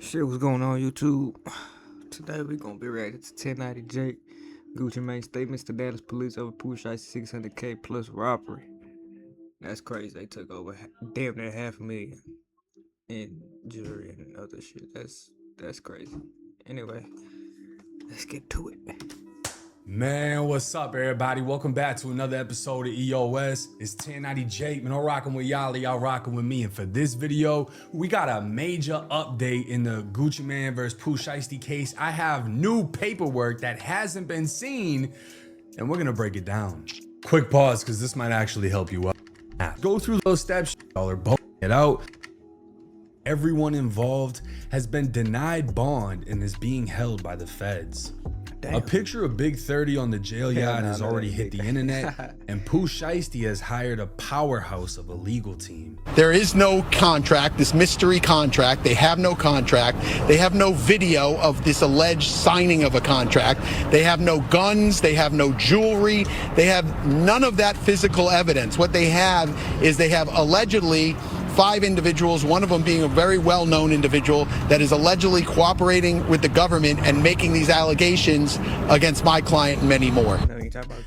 Shit, what's going on YouTube? Today we gonna be reacting to 1090 Jake, Gucci Mane statements to Dallas police over Pusha 600K plus robbery. That's crazy. They took over damn near $500,000 in jewelry and other shit. That's crazy. Anyway, let's get to it. Man, what's up, everybody? Welcome back to another episode of EOS. It's 1090 Jake, man. I'm rocking with y'all rocking with me. And for this video, we got a major update in the Gucci Mane versus Pusha case. I have new paperwork that hasn't been seen, and we're gonna break it down. Quick pause, because this might actually help you out. Go through those steps, y'all are bulking it out. Everyone involved has been denied bond and is being held by the feds. Damn. A picture of Big 30 on the jail yacht has already hit the internet, and Pusha has hired a powerhouse of a legal team. There is no contract, this mystery contract. They have no contract. They have no video of this alleged signing of a contract. They have no guns. They have no jewelry. They have none of that physical evidence. What they have is they have allegedly 5 individuals, one of them being a very well-known individual that is allegedly cooperating with the government and making these allegations against my client and many more.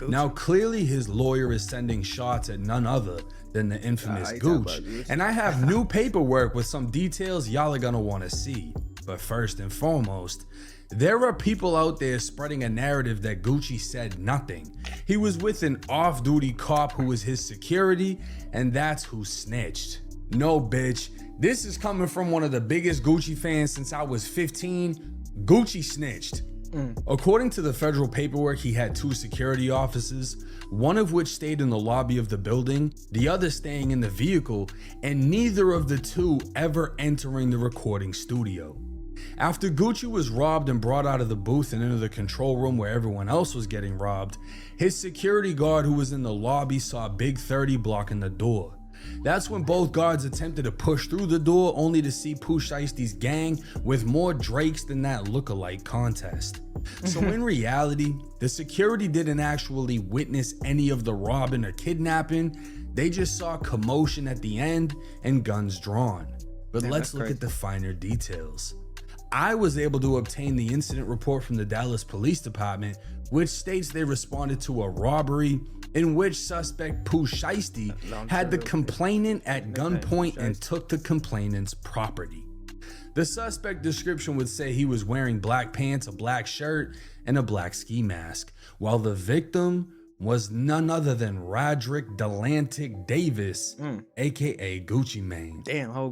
Now, clearly his lawyer is sending shots at none other than the infamous Gooch. And I have new paperwork with some details y'all are gonna wanna see. But first and foremost, there are people out there spreading a narrative that Gucci said nothing. He was with an off-duty cop who was his security, and that's who snitched. No, bitch. This is coming from one of the biggest Gucci fans since I was 15. Gucci snitched. According to the federal paperwork, he had 2 security officers, one of which stayed in the lobby of the building, the other staying in the vehicle, and neither of the 2 ever entering the recording studio. After Gucci was robbed and brought out of the booth and into the control room where everyone else was getting robbed, his security guard who was in the lobby saw Big 30 blocking the door. That's when both guards attempted to push through the door, only to see Pusha's gang with more Drakes than that lookalike contest. So in reality, the security didn't actually witness any of the robbing or kidnapping. They just saw commotion at the end and guns drawn. But let's look at the finer details. I was able to obtain the incident report from the Dallas Police Department, which states they responded to a robbery in which suspect Pusha had the complainant at gunpoint and took the complainant's property. The suspect description would say he was wearing black pants, a black shirt, and a black ski mask, while the victim was none other than Roderick Delantic Davis, aka Gucci Mane.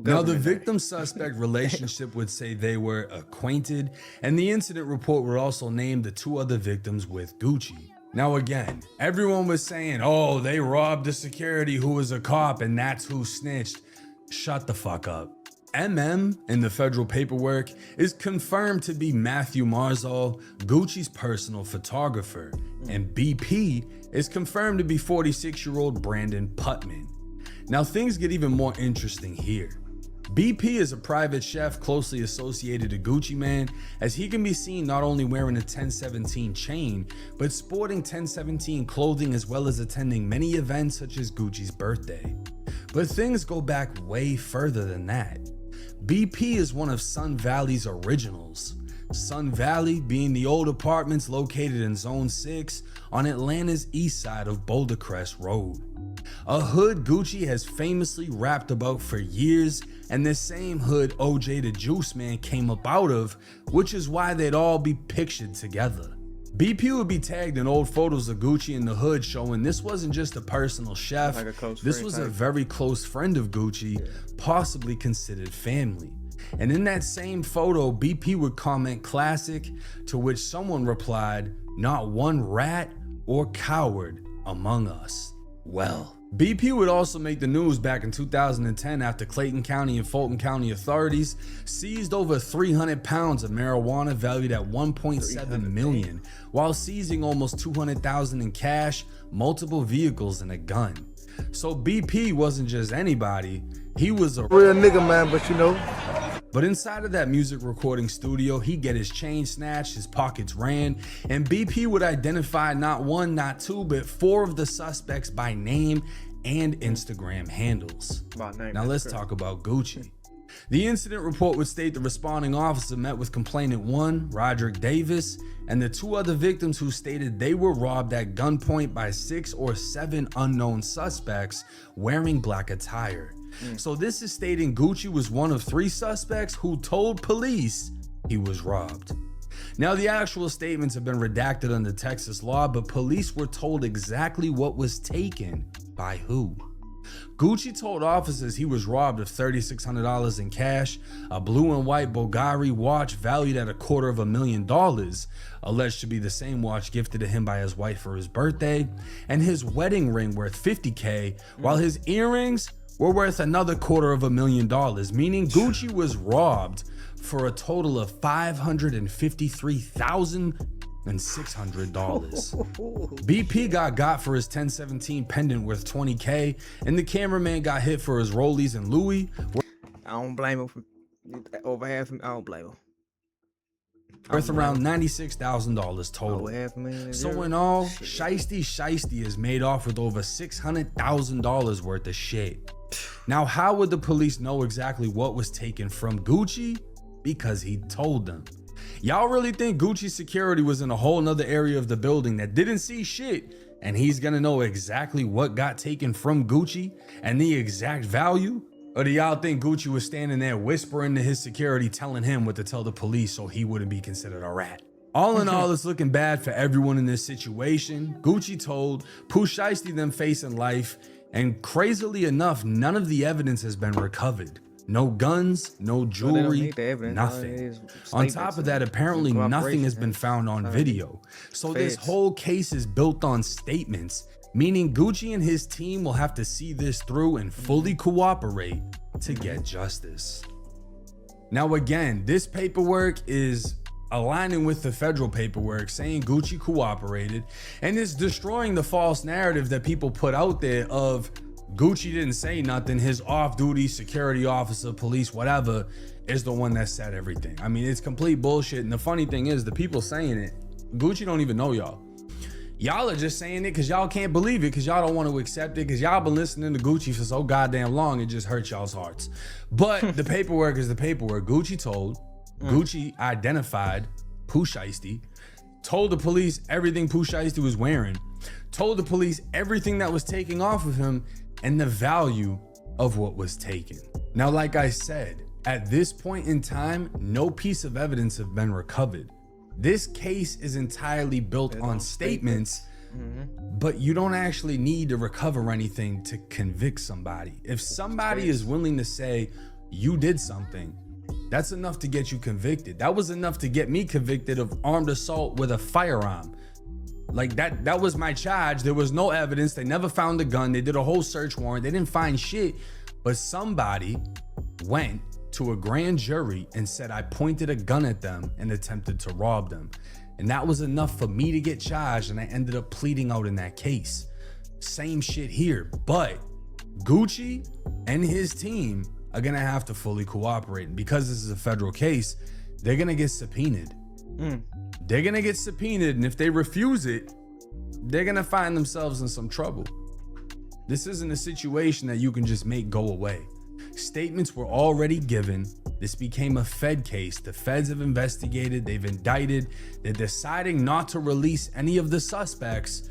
Now the victim suspect relationship would say they were acquainted, and the incident report would also name the 2 other victims with Gucci. Now again, everyone was saying, oh, they robbed the security who was a cop and that's who snitched. Shut the fuck up. MM in the federal paperwork is confirmed to be Matthew Marzal, Gucci's personal photographer, and BP is confirmed to be 46-year-old Brandon Putman. Now things get even more interesting here. BP is a private chef closely associated to Gucci Mane, as he can be seen not only wearing a 1017 chain, but sporting 1017 clothing as well as attending many events such as Gucci's birthday. But things go back way further than that. BP is one of Sun Valley's originals. Sun Valley being the old apartments located in Zone 6 on Atlanta's east side of Boulder Crest Road. A hood Gucci has famously rapped about for years, and the same hood OJ the Juice Man came up out of, which is why they'd all be pictured together. BP would be tagged in old photos of Gucci in the hood showing this wasn't just a personal chef, this was a very close friend of Gucci, possibly considered family. And in that same photo, BP would comment classic, to which someone replied, not one rat or coward among us. Well, BP would also make the news back in 2010 after Clayton County and Fulton County authorities seized over 300 pounds of marijuana valued at $1.7 million, while seizing almost $200,000 in cash, multiple vehicles, and a gun. So BP wasn't just anybody, he was a real nigga, man, but you know. But inside of that music recording studio, he'd get his chain snatched, his pockets ran, and BP would identify not 1, not 2, but 4 of the suspects by name and Instagram handles. Now let's talk about Gucci. The incident report would state the responding officer met with complainant 1, Roderick Davis, and the 2 other victims who stated they were robbed at gunpoint by 6 or 7 unknown suspects wearing black attire. So this is stating Gucci was one of 3 suspects who told police he was robbed. Now, the actual statements have been redacted under Texas law, but police were told exactly what was taken by who. Gucci told officers he was robbed of $3,600 in cash, a blue and white Bulgari watch valued at $250,000, alleged to be the same watch gifted to him by his wife for his birthday, and his wedding ring worth $50K, while his earrings were worth another $250,000, meaning Gucci was robbed for a total of $553,600. BP got for his 1017 pendant worth $20K, and the cameraman got hit for his Rollies and Louis. I don't blame him for over half. I don't blame him. Worth around $96,000 total. So in all, Shiesty is made off with over $600,000 worth of shit. Now, how would the police know exactly what was taken from Gucci? Because he told them. Y'all really think Gucci's security was in a whole nother area of the building that didn't see shit, and he's gonna know exactly what got taken from Gucci and the exact value? Or do y'all think Gucci was standing there whispering to his security, telling him what to tell the police so he wouldn't be considered a rat? All in all, it's looking bad for everyone in this situation. Gucci told, Pooh Shiesty them facing life, and crazily enough, none of the evidence has been recovered. No guns, no jewelry, nothing. On top of that, apparently nothing has been found on video. So this whole case is built on statements, meaning Gucci and his team will have to see this through and fully cooperate to get justice. Now again, this paperwork is aligning with the federal paperwork saying Gucci cooperated, and is destroying the false narrative that people put out there of Gucci didn't say nothing, his off-duty security officer, police, whatever, is the one that said everything. I mean, it's complete bullshit. And the funny thing is, the people saying it, Gucci don't even know y'all. Y'all are just saying it because y'all can't believe it, because y'all don't want to accept it, because y'all been listening to Gucci for so goddamn long, it just hurts y'all's hearts. But the paperwork is the paperwork. Gucci told, Gucci identified Pooh Shiesty, told the police everything Pooh Shiesty was wearing, told the police everything that was taken off of him, and the value of what was taken. Now, like I said, at this point in time, no piece of evidence have been recovered. This case is entirely built on statements, but you don't actually need to recover anything to convict somebody. If somebody is willing to say you did something, that's enough to get you convicted. That was enough to get me convicted of armed assault with a firearm. Like that was my charge. There was no evidence. They never found the gun. They did a whole search warrant. They didn't find shit. But somebody went to a grand jury and said I pointed a gun at them and attempted to rob them. And that was enough for me to get charged, and I ended up pleading out in that case. Same shit here. But Gucci and his team are gonna have to fully cooperate. And because this is a federal case, they're gonna get subpoenaed. They're gonna get subpoenaed, and if they refuse it, they're gonna find themselves in some trouble. This isn't a situation that you can just make go away. Statements were already given. This became a Fed case. The feds have investigated, they've indicted, they're deciding not to release any of the suspects,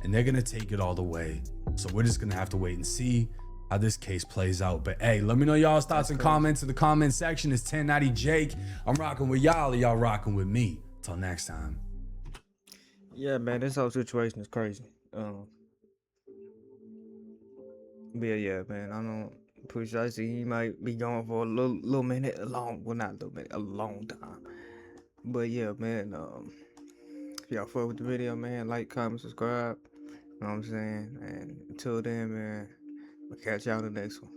and they're gonna take it all the way. So we're just gonna have to wait and see how this case plays out. But hey, let me know y'all's thoughts and comments in the comment section. It's 1090 Jake. I'm rocking with y'all, y'all rocking with me. Till next time. Yeah, man, this whole situation is crazy. But yeah, man, I don't push. I see he might be going for a little minute, a long time. But yeah, man, if y'all fuck with the video, man, like, comment, subscribe. You know what I'm saying? And until then, man, we'll catch y'all in the next one.